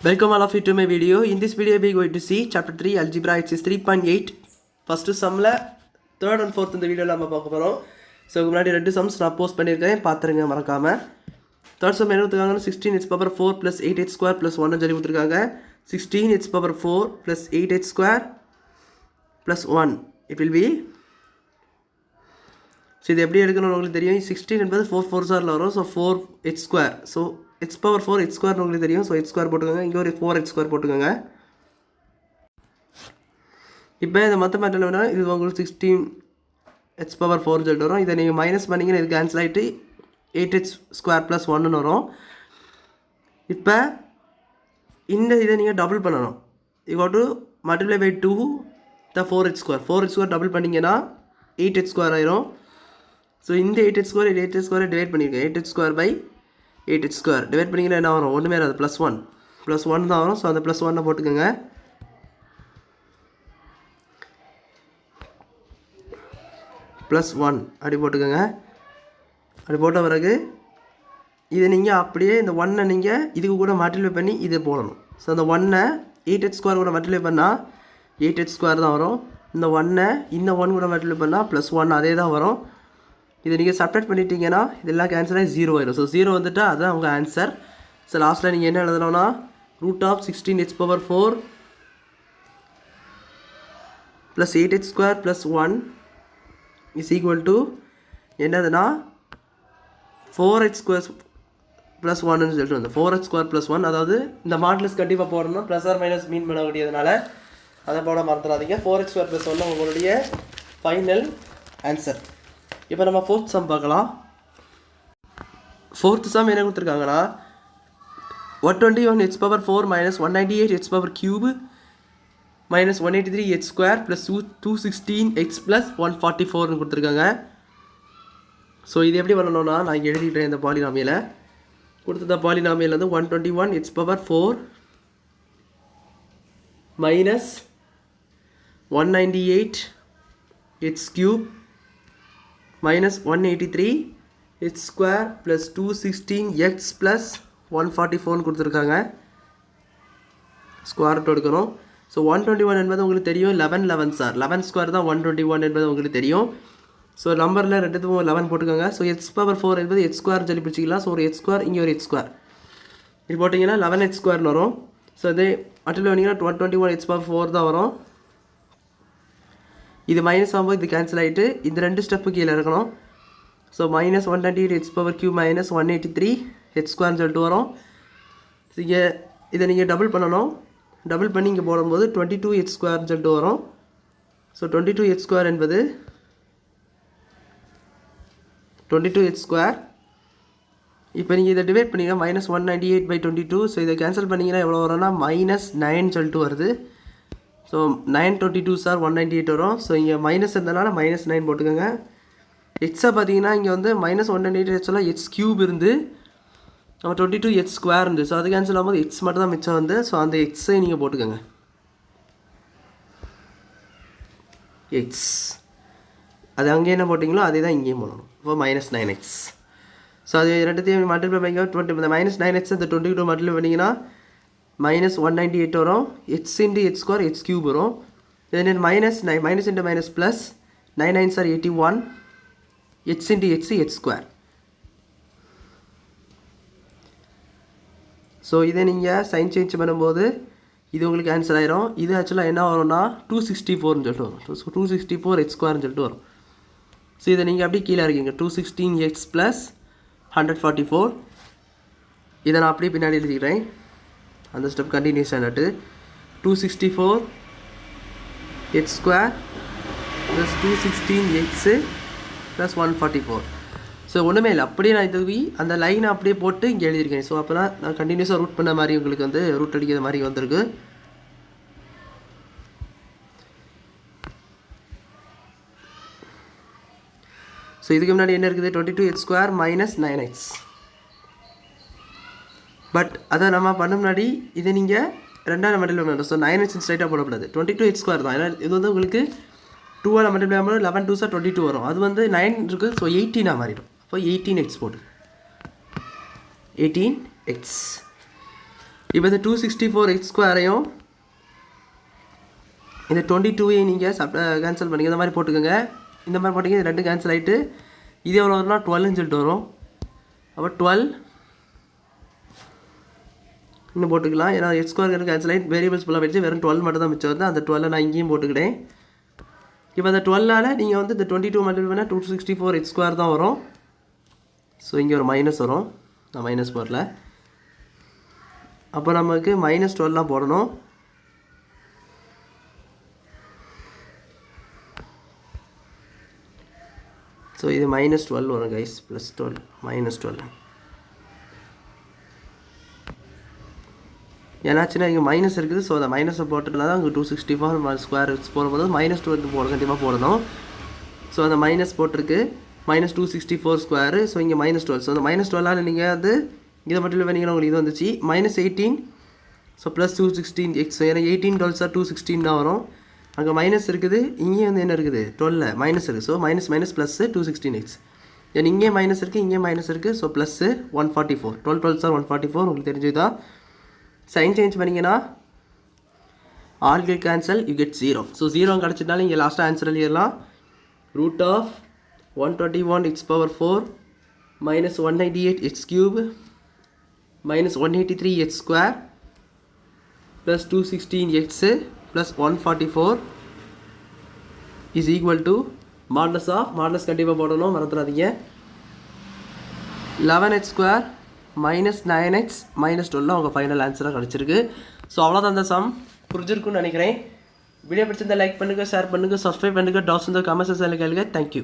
Welcome all of you to my video. In this video we are going to see chapter 3 algebra exercise 3.8 first sum la third and fourth இந்த வீடியோல நம்ம பார்க்க போறோம். So முன்னாடி ரெண்டு sums நான் post பண்ணிருக்கேன் பாத்துருங்க மறக்காம. third sum என்ன கொடுத்திருக்காங்க 16x power 4 plus 8x square plus 1 னு சொல்லி கொடுத்திருக்காங்க. 16x power 4 plus 8x square plus 1 it will be so இது எப்படி எடுக்கணும்னு உங்களுக்கு தெரியும். 16 என்பது 4 4s ல வரும். so 4x square so x power 4 x square உங்களுக்கு தெரியும். so x square போட்டுக்கோங்க. இங்க ஒரு 4x square போட்டுக்கோங்க. இப்போ இந்த மொத்த மேட்டர்ல வேணா இது உங்களுக்கு 16 x power 4 சொல்லிட்டு வரும். இதை நீங்க மைனஸ் பண்ணீங்கன்னா இது கேன்சல் ஆயிட்டு 8x square plus 1 ன்னு வரும். இப்போ இந்த இதை நீங்க டபுள் பண்ணனும். you got to multiply by 2 the 4x square. 4x square double பண்ணீங்கன்னா 8x square ஆயிரும். so இந்த 8x square டிவைட் பண்ணிருங்க. 8x square by 8x square divide பண்ணிங்கன்னா என்ன வரும்? ஒண்ணுமே வராது. +1 தான் வரும். ஸோ அந்த +1 போட்டுக்கோங்க. +1 அப்படி போட்டுக்கோங்க. அப்படி போட்ட பிறகு இதை நீங்கள் அப்படியே இந்த 1-ஐ நீங்கள் இதுக்கு கூட மல்டிப்ளை பண்ணி இதை போடணும். ஸோ அந்த 1-ஐ 8x square கூட மல்டிப்ளை பண்ணால் 8x square தான் வரும். இந்த 1-ஐ இந்த 1 கூட மல்டிப்ளை பண்ணால் +1 அதே தான் வரும். இதை நீங்கள் சப்ட்ராக்ட் பண்ணிட்டீங்கன்னா இதெல்லாம் கேன்சல் ஆகி 0 ஆயிடும். ஸோ 0 வந்துட்டு அதுதான் உங்கள் ஆன்சர். ஸோ லாஸ்ட்டில் நீங்கள் என்ன எழுதணும்னா √16x power 4 plus 8x square plus 1 is equal to என்னதுன்னா 4x square plus 1 ன்னு சொல்லிட்டு வந்து 4x square plus 1 அதாவது இந்த மாடுலஸ் கண்டிப்பாக போடணும். ப்ளஸ் ஆர் மைனஸ் மீன் பண்ண வேண்டியதுனால அதை போட மறந்துடாதீங்க. 4x square plus 1 உங்களுடைய ஃபைனல் ஆன்சர். இப்போ நம்ம ஃபோர்த் சம் பார்க்கலாம். ஃபோர்த் சம் என்ன கொடுத்துருக்காங்கன்னா 121x power 4 minus 198x power cube minus 183x square plus 216x plus 144 கொடுத்துருக்காங்க. ஸோ இது எப்படி பண்ணணும்னா நான் இங்கே எழுதிக்கிறேன். இந்த பாலினாமியில் கொடுத்த பாலினாமியில் வந்து 121x power 4 minus 198x cube minus 183 x square plus 216x plus 144 கொடுத்துருக்காங்க. ஸ்கொயர் ரூட் எடுக்கணும். ஸோ 121 என்பது உங்களுக்கு தெரியும். 11 சார் 11 ஸ்கொயர் தான் 121 என்பது உங்களுக்கு தெரியும். ஸோ நம்பரில் ரெண்டுத்துக்கும் 11 போட்டுக்கோங்க. ஸோ x power 4 என்பது x ஸ்கொயர் சொல்லி பிடிச்சிக்கலாம். ஸோ ஒரு x ஸ்கொயர் இங்கே ஒரு x ஸ்கொயர் இது போட்டிங்கன்னா 11x ஸ்கொயர்னு வரும். ஸோ இதே மட்டில் வந்தீங்கன்னா 121x power 4 தான் வரும். இது மைனஸ் ஆகும்போது இது கேன்சல் ஆகிட்டு இந்த ரெண்டு ஸ்டெப்பு கீழே இருக்கணும். So minus 128x power cube minus 183x ஸ்கொயர்னு சொல்லிட்டு வரும். இங்கே இதை நீங்கள் டபுள் பண்ணணும். டபுள் பண்ணி இங்கே போடும்போது 22x ஸ்கொயர்னு சொல்லிட்டு வரும். ஸோ 22x ஸ்கொயர் என்பது 22x ஸ்கொயர். இப்போ நீங்கள் இதை டிவைட் பண்ணிங்க மைனஸ் 198/22. ஸோ இதை கேன்சல் பண்ணிங்கன்னா எவ்வளோ வரும்னா -9 சொல்லிட்டு வருது. ஸோ 922 சார் 198 வரும். ஸோ இங்கே மைனஸ் இருந்தனால -9 போட்டுக்கோங்க. எக்ஸை பார்த்தீங்கன்னா இங்கே வந்து -198 எக்ஸ் கியூப் இருந்து நம்ம 22x ஸ்கொயர் இருந்து. ஸோ அது கேன்சல் ஆகும்போது எக்ஸ் மட்டும் தான் மிச்சம் வந்து. ஸோ அந்த எக்ஸை நீங்கள் போட்டுக்கோங்க. எக்ஸ் அது அங்கே என்ன போட்டிங்களோ அதே தான் இங்கேயும் போடணும். இப்போ -9x. ஸோ அது ரெண்டுத்தையும் மல்டிப்ளை பண்ணிங்க. இந்த -9x இந்த 22 மல்டிப்ளை பண்ணிங்கன்னா -198 வரும். x into x square x cube வரும். then minus into minus plus 9 9s are 81 x into x square. So இதை நீங்கள் சைன் சேஞ்ச் பண்ணும்போது இது உங்களுக்கு ஆன்சர் ஆயிரும். இது ஆக்சுவலாக என்ன வரும்னா 264ன்னு சொல்லிட்டு வரும். 264x ஸ்கொயர்னு சொல்லிட்டு வரும். ஸோ இதை நீங்கள் அப்படியே கீழே இருக்கீங்க 216x plus 144. இதை நான் அப்படியே பின்னாடி எழுதிக்கிறேன். அந்த ஸ்டெப் கண்டினியூஸ் ஆகிட்டு 264x square plus 216x plus 144. So ஒன்றுமே இல்லை அப்படியே நான் இது அந்த லைனை அப்படியே போட்டு இங்கே எழுதியிருக்கேன். ஸோ அப்போ தான் நான் கண்டினியூஸாக ரூட் பண்ண மாதிரி உங்களுக்கு வந்து ரூட் அடிக்கிற மாதிரி வந்திருக்கு. ஸோ இதுக்கு முன்னாடி என்ன இருக்குது 22x square minus 9x. But அதை நம்ம பண்ண முன்னாடி இதை நீங்கள் ரெண்டாவது மல்டிப்ளை பண்ணணும். ஸோ 9x ஸ்ட்ரைட்டாக போடக்கூடாது. 22x square தான். ஏன்னா இது வந்து உங்களுக்கு 2ஆல் மல்டிப்ளை பண்ணும்போது 11 2s 22 வரும். அது வந்து 9 இருக்குது. ஸோ 18 மாறிடும். அப்போ 18x போட்டு 18x இப்போ இந்த 264x² இந்த 22ஐயும் நீங்கள் கேன்சல் பண்ணிங்க. இந்த மாதிரி போட்டுக்கோங்க. இந்த மாதிரி போட்டிங்க, இது 2 கேன்சல் ஆகிட்டு இது எவ்வளோ வரும்னா 12ன்னு சொல்லிட்டு வரும். அப்போ 12 இன்னும் போட்டுக்கலாம். ஏன்னா x² கேன்சல் ஆகிட்டு வேரியபிள்ஸ் ஃபுல்லாக போயிடுச்சு. வெறும் 12 மட்டும் தான் மிச்சம் வருது. அந்த 12 நான் இங்கேயும் போட்டுக்கிட்டேன். இப்போ அந்த 12ஆல் நீங்கள் வந்து இந்த 22 மல்டிபிள் பண்ணால் 264x² தான் வரும். ஸோ இங்கே ஒரு மைனஸ் வரும். நான் மைனஸ் போடல. அப்போ நமக்கு -12 போடணும். ஸோ இது -12 வரும் கைஸ். +12 -12 ஏன்னாச்சுன்னா இங்கே மைனஸ் இருக்குது. ஸோ அந்த மைனஸை போட்டுட்டுனா தான் அங்கே 264 போடும்போது -12 கண்டிப்பாக போடணும். ஸோ அந்த மைனஸ் போட்டிருக்கு. -264². ஸோ இங்கே -12. ஸோ அந்த -12ஆல் நீங்கள் வந்து இதை மட்டும் பண்ணிங்கன்னா உங்களுக்கு இது வந்துச்சு -18. So +216x. ஏன்னா 18 12 216 தான் வரும். அங்கே மைனஸ் இருக்குது. இங்கேயும் வந்து என்ன இருக்குது 12 மைனஸ் இருக்குது. So -- +216x. ஏன்னா இங்கே மைனஸ் இருக்குது, இங்கே மைனஸ் இருக்குது. ஸோ +144. 12 12 144 உங்களுக்கு தெரிஞ்சுதான். சைன் சேஞ்ச் பண்ணிங்கன்னா all get cancel, you get 0. So 0 கிடச்சிட்டாலும் இங்கே லாஸ்ட்டாக ஆன்சர் எழுதிடலாம். √121x⁴ -198x³ -183x² +216x +144 is equal to modulus கண்டிப்பாக போடணும், மறந்துடாதீங்க. 11x² -9x -12 அவங்க ஃபைனல் ஆன்சராக கிடச்சிருக்கு. ஸோ அவ்வளோதான் அந்த சம். புரிஞ்சிருக்குன்னு நினைக்கிறேன். வீடியோ பிடிச்சிருந்தா லைக் பண்ணுங்கள், ஷேர் பண்ணுங்கள், சப்ஸ்கிரைப் பண்ணுங்கள். டவுட்ஸ் இருந்தால் கமெண்ட்ஸ் கேளுங்க. தேங்க்யூ.